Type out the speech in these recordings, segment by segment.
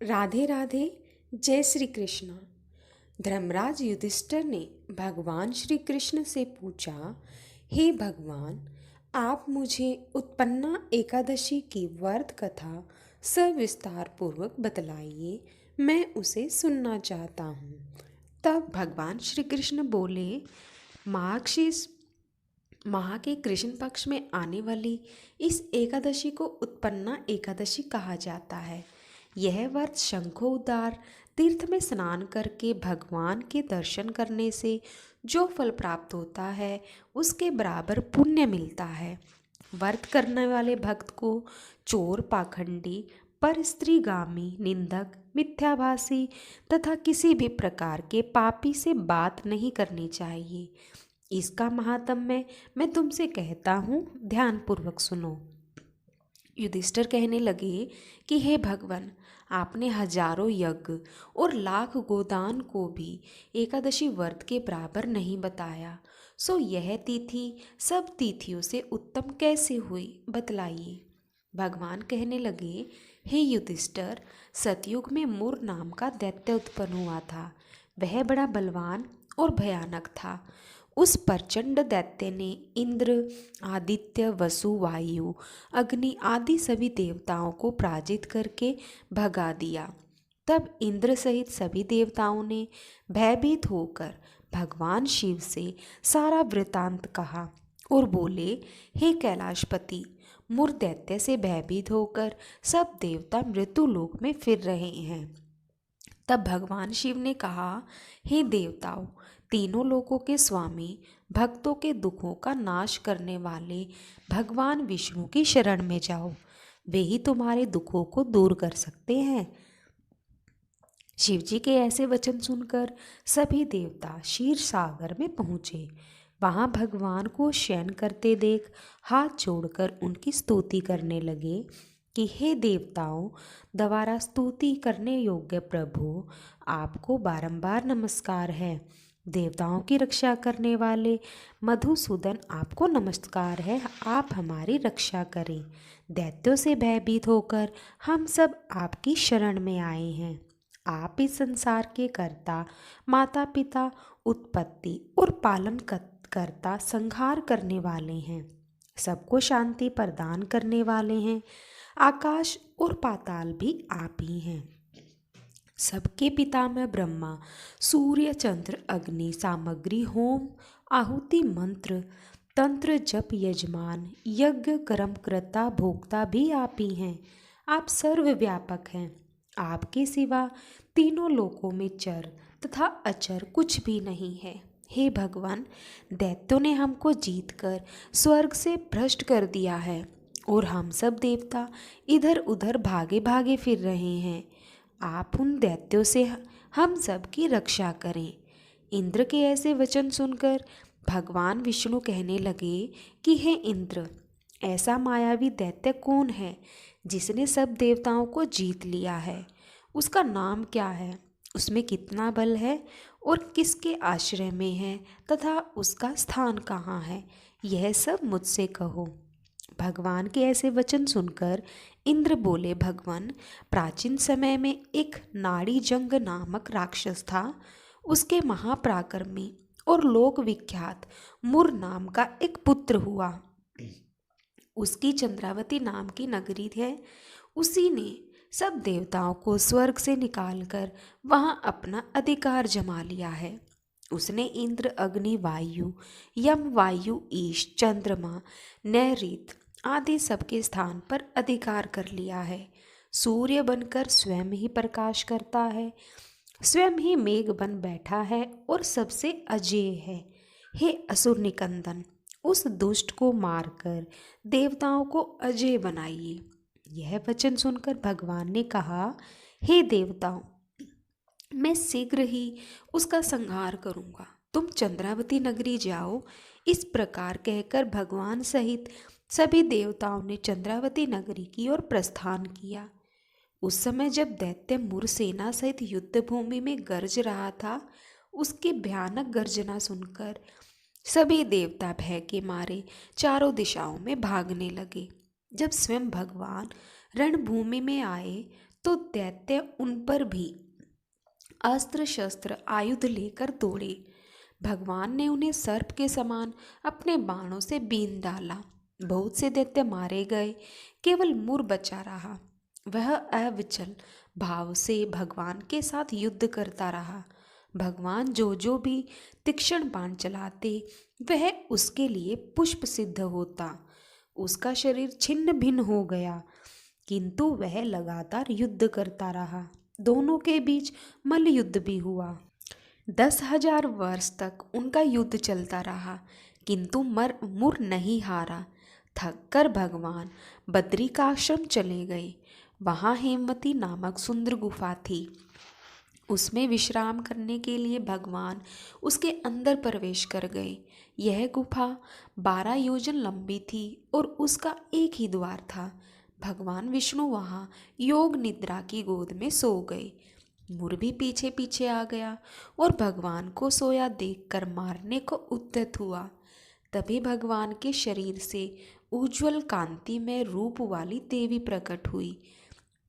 राधे राधे। जय श्री कृष्ण। धर्मराज युधिष्ठिर ने भगवान श्री कृष्ण से पूछा, हे भगवान, आप मुझे उत्पन्ना एकादशी की व्रत कथा सविस्तार पूर्वक बतलाइए, मैं उसे सुनना चाहता हूँ। तब भगवान श्री कृष्ण बोले, मार्गशीर्ष माह के कृष्ण पक्ष में आने वाली इस एकादशी को उत्पन्ना एकादशी कहा जाता है। यह व्रत शंखोद्धार तीर्थ में स्नान करके भगवान के दर्शन करने से जो फल प्राप्त होता है उसके बराबर पुण्य मिलता है। व्रत करने वाले भक्त को चोर, पाखंडी, पर स्त्रीगामी, निंदक, मिथ्याभासी तथा किसी भी प्रकार के पापी से बात नहीं करनी चाहिए। इसका महात्म्य मैं तुमसे कहता हूँ, ध्यान पूर्वक सुनो। युधिष्ठिर कहने लगे कि हे भगवान, आपने हजारों यज्ञ और लाख गोदान को भी एकादशी व्रत के बराबर नहीं बताया, सो यह तिथि सब तिथियों से उत्तम कैसे हुई, बतलाइए। भगवान कहने लगे, हे युधिष्ठिर, सतयुग में मुर नाम का दैत्य उत्पन्न हुआ था। वह बड़ा बलवान और भयानक था। उस प्रचंड दैत्य ने इंद्र, आदित्य, वसु, वायु, अग्नि आदि सभी देवताओं को पराजित करके भगा दिया। तब इंद्र सहित सभी देवताओं ने भयभीत होकर भगवान शिव से सारा वृतांत कहा और बोले, हे कैलाशपति, मुर दैत्य से भयभीत होकर सब देवता मृत्युलोक में फिर रहे हैं। तब भगवान शिव ने कहा, हे देवताओं, तीनों लोकों के स्वामी, भक्तों के दुखों का नाश करने वाले भगवान विष्णु की शरण में जाओ, वे ही तुम्हारे दुखों को दूर कर सकते हैं। शिव जी के ऐसे वचन सुनकर सभी देवता क्षीर सागर में पहुँचे। वहाँ भगवान को शयन करते देख हाथ जोड़कर उनकी स्तुति करने लगे कि हे देवताओं, द्वारा स्तुति करने योग्य प्रभु, आपको बारंबार नमस्कार है। देवताओं की रक्षा करने वाले मधुसूदन, आपको नमस्कार है, आप हमारी रक्षा करें। दैत्यों से भयभीत होकर हम सब आपकी शरण में आए हैं। आप इस संसार के कर्ता, माता पिता, उत्पत्ति और पालन करता, संहार करने वाले हैं, सबको शांति प्रदान करने वाले हैं। आकाश और पाताल भी आप ही हैं। सबके पितामह ब्रह्मा, सूर्य, चंद्र, अग्नि, सामग्री, होम, आहुति, मंत्र, तंत्र, जप, यजमान, यज्ञ, कर्म कर्ता, भोक्ता भी आप ही हैं। आप सर्वव्यापक हैं। आपके सिवा तीनों लोकों में चर तथा अचर कुछ भी नहीं है। हे भगवान, दैत्यों ने हमको जीतकर स्वर्ग से भ्रष्ट कर दिया है और हम सब देवता इधर उधर भागे भागे फिर रहे हैं। आप उन दैत्यों से हम सब की रक्षा करें। इंद्र के ऐसे वचन सुनकर भगवान विष्णु कहने लगे कि हे इंद्र, ऐसा मायावी दैत्य कौन है जिसने सब देवताओं को जीत लिया है? उसका नाम क्या है? उसमें कितना बल है और किसके आश्रय में है तथा उसका स्थान कहाँ है? यह सब मुझसे कहो। भगवान के ऐसे वचन सुनकर इंद्र बोले, भगवान, प्राचीन समय में एक नाड़ी जंग नामक राक्षस था। उसके महापराक्रमी और लोक विख्यात मुर नाम का एक पुत्र हुआ। उसकी चंद्रावती नाम की नगरी है। उसी ने सब देवताओं को स्वर्ग से निकालकर वहां अपना अधिकार जमा लिया है। उसने इंद्र, अग्नि, वायु, यम, वायु, ईश, चंद्रमा, नैऋत आदि सबके स्थान पर अधिकार कर लिया है। सूर्य बनकर स्वयं ही प्रकाश करता है, स्वयं ही मेघ बन बैठा है और सबसे अजेय है। हे असुर निकंदन, उस दुष्ट को मारकर देवताओं को अजेय बनाइए। यह वचन सुनकर भगवान ने कहा, हे देवताओं, मैं शीघ्र ही उसका संहार करूंगा। तुम चंद्रावती नगरी जाओ। इस प्रकार कहकर भगवान सहित सभी देवताओं ने चंद्रावती नगरी की ओर प्रस्थान किया। उस समय जब दैत्य मुर सेना सहित युद्ध भूमि में गरज रहा था, उसकी भयानक गर्जना सुनकर सभी देवता भय के मारे चारों दिशाओं में भागने लगे। जब स्वयं भगवान रणभूमि में आए तो दैत्य उन पर भी अस्त्र शस्त्र आयुध लेकर दौड़े। भगवान ने उन्हें सर्प के समान अपने बाणों से बीन डाला। बहुत से दैत्य मारे गए, केवल मुर बचा रहा। वह अविचल भाव से भगवान के साथ युद्ध करता रहा। भगवान जो जो भी तीक्ष्ण बाण चलाते वह उसके लिए पुष्प सिद्ध होता। उसका शरीर छिन्न भिन्न हो गया, किंतु वह लगातार युद्ध करता रहा। दोनों के बीच मल्ल युद्ध भी हुआ। 10,000 वर्ष तक उनका युद्ध चलता रहा, किंतु मुर नहीं हारा। थककर भगवान बद्रिकाश्रम चले गए। वहाँ हेमवती नामक सुंदर गुफा थी। उसमें विश्राम करने के लिए भगवान उसके अंदर प्रवेश कर गए। यह गुफा 12 योजन लंबी थी और उसका एक ही द्वार था। भगवान विष्णु वहाँ योग निद्रा की गोद में सो गए। मुर भी पीछे पीछे आ गया और भगवान को सोया देखकर मारने को उद्यत हुआ। तभी भगवान के शरीर से उज्ज्वल कांति में रूप वाली देवी प्रकट हुई।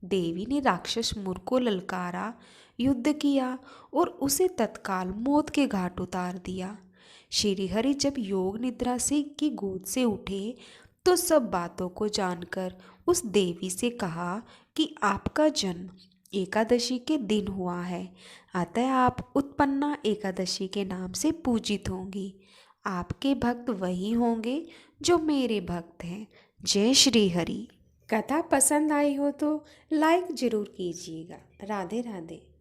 देवी ने राक्षस मुर को ललकारा, युद्ध किया और उसे तत्काल मौत के घाट उतार दिया। श्रीहरि जब योग निद्रा से की गोद से उठे तो सब बातों को जानकर उस देवी से कहा कि आपका जन्म एकादशी के दिन हुआ है, अतः आप उत्पन्ना एकादशी के नाम से पूजित होंगी। आपके भक्त वही होंगे जो मेरे भक्त हैं। जय श्री हरि। कथा पसंद आई हो तो लाइक जरूर कीजिएगा। राधे राधे।